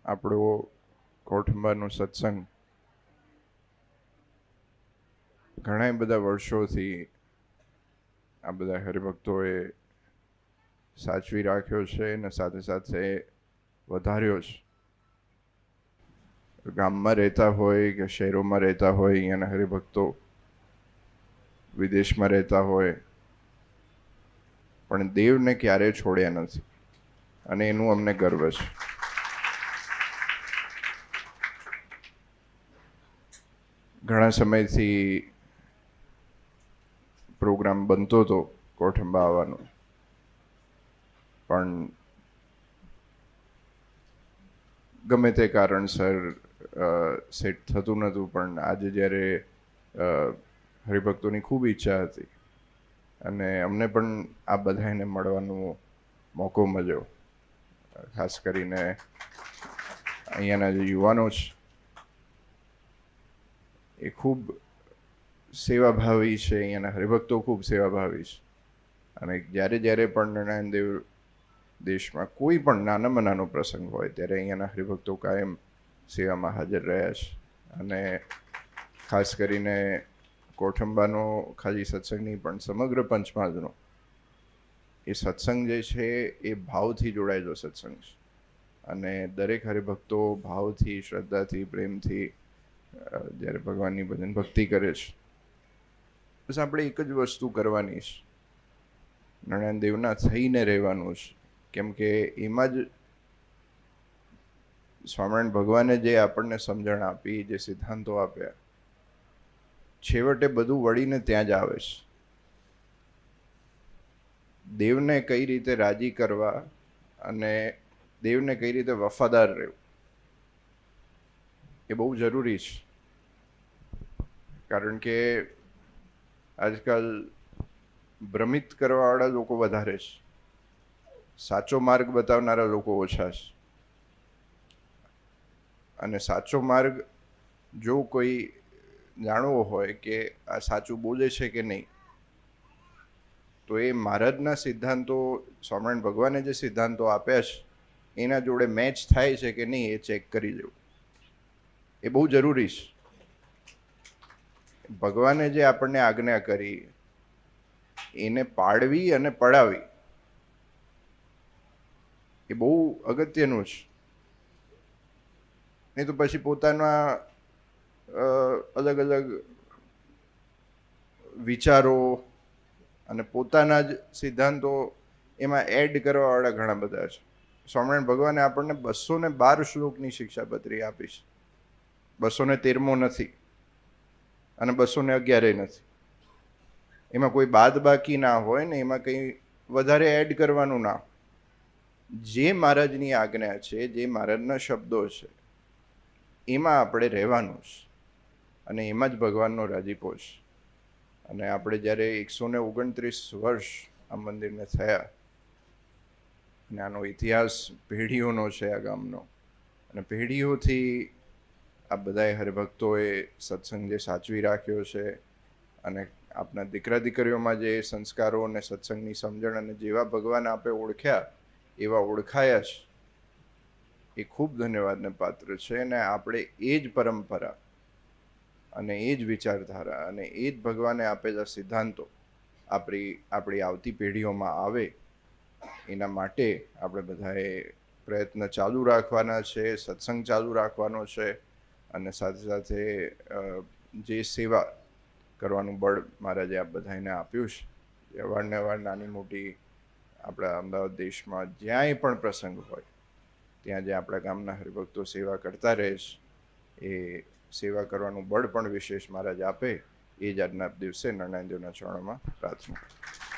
આપણો કોઠંબાનો સત્સંગ ઘણા બધા વર્ષોથી આ બધા હરિભક્તોએ સાચવી રાખ્યો છે અને સાથે સાથે વધાર્યો છે. ગામમાં રહેતા હોય કે શહેરોમાં રહેતા હોય, અહીંયાના હરિભક્તો વિદેશમાં રહેતા હોય, પણ દેવને ક્યારેય છોડ્યા નથી અને એનું અમને ગર્વ છે. ઘણા સમયથી પ્રોગ્રામ બનતો હતો કોઠંબા આવવાનો, પણ ગમે તે કારણસર સેટ થતું નહોતું. પણ આજે જ્યારે હરિભક્તોની ખૂબ ઈચ્છા હતી અને અમને પણ આ બધાને મળવાનો મોકો મળ્યો, ખાસ કરીને અહીંયાના જે યુવાનો છે એ ખૂબ સેવાભાવી છે, અહીંયાના હરિભક્તો ખૂબ સેવાભાવી છે. અને જ્યારે જ્યારે પણ નારાયણ દેવ દેશમાં કોઈ પણ નાનામાં નાનો પ્રસંગ હોય ત્યારે અહીંયાના હરિભક્તો કાયમ સેવામાં હાજર રહ્યા છે. અને ખાસ કરીને કોઠંબાનો ખાલી સત્સંગ નહીં પણ સમગ્ર પંચમહાલનો એ સત્સંગ જે છે એ ભાવથી જોડાયેલો સત્સંગ છે. અને દરેક હરિભક્તો ભાવથી, શ્રદ્ધાથી, પ્રેમથી જ્યારે ભગવાનની ભજન ભક્તિ કરે છે, બસ આપણે એક જ વસ્તુ કરવાની છે, નારાયણ દેવના થઈને રહેવાનું છે. કેમ કે એમાં જ સ્વામિનારાયણ ભગવાને જે આપણને સમજણ આપી, જે સિદ્ધાંતો આપ્યા, છેવટે બધું વળીને ત્યાં જ આવે છે. દેવને કઈ રીતે રાજી કરવા અને દેવને કઈ રીતે વફાદાર રહેવું એ બહુ જરૂરી છે. કારણ કે આજકાલ ભ્રમિત કરવાવાળા લોકો વધારે છે, સાચો માર્ગ બતાવનારા લોકો ઓછા છે. અને સાચો માર્ગ જો કોઈ જાણવો હોય કે આ સાચું બોલે છે કે નહીં, તો એ મહારાજના સિદ્ધાંતો, સ્વામિનારાયણ ભગવાને જે સિદ્ધાંતો આપ્યા છે એના જોડે મેચ થાય છે કે નહીં એ ચેક કરી લેવું એ બહુ જરૂરી છે. ભગવાને જે આપણને આજ્ઞા કરી એને પાળવી અને પડાવી એ બહુ અગત્યનું છે. નહીં તો પછી પોતાના અલગ અલગ વિચારો અને પોતાના જ સિદ્ધાંતો એમાં એડ કરવાવાળા ઘણા બધા છે. સ્વામિનારાયણ ભગવાને આપણને 212 શ્લોકની શિક્ષાપત્રી આપી છે. 213મો નથી અને 211 નથી. એમાં કોઈ બાદ બાકી ના હોય ને એમાં કંઈ વધારે એડ કરવાનું ના. જે મહારાજની આજ્ઞા છે, જે મહારાજના શબ્દો છે, એમાં આપણે રહેવાનું છે અને એમાં જ ભગવાનનો રાજીપો છે. અને આપણે જ્યારે 129 વર્ષ આ મંદિરને થયા અને આનો ઇતિહાસ પેઢીઓનો છે આ ગામનો, અને પેઢીઓથી આ બધાએ હરિભક્તોએ સત્સંગ જે સાચવી રાખ્યો છે અને આપણા દીકરા દીકરીઓમાં જે સંસ્કારો અને સત્સંગની સમજણ અને જેવા ભગવાન આપે ઓળખ્યા એવા ઓળખાયા છે, એ ખૂબ ધન્યવાદને પાત્ર છે. અને આપણે એ જ પરંપરા અને એ જ વિચારધારા અને એ જ ભગવાને આપેલા સિદ્ધાંતો આપણી આવતી પેઢીઓમાં આવે એના માટે આપણે બધાએ પ્રયત્ન ચાલુ રાખવાના છે, સત્સંગ ચાલુ રાખવાનો છે. અને સાથે સાથે જે સેવા કરવાનું બળ મહારાજે આ બધાને આપ્યું છે, એ અવારનવાર નાની મોટી આપણા અમદાવાદ દેશમાં જ્યાંય પણ પ્રસંગ હોય ત્યાં જે આપણા ગામના હરિભક્તો સેવા કરતા રહે છે, એ સેવા કરવાનું બળ પણ વિશેષ મહારાજ આપે, એ જ આજના દિવસે નારાયણ દેવના ચરણોમાં પ્રાર્થના.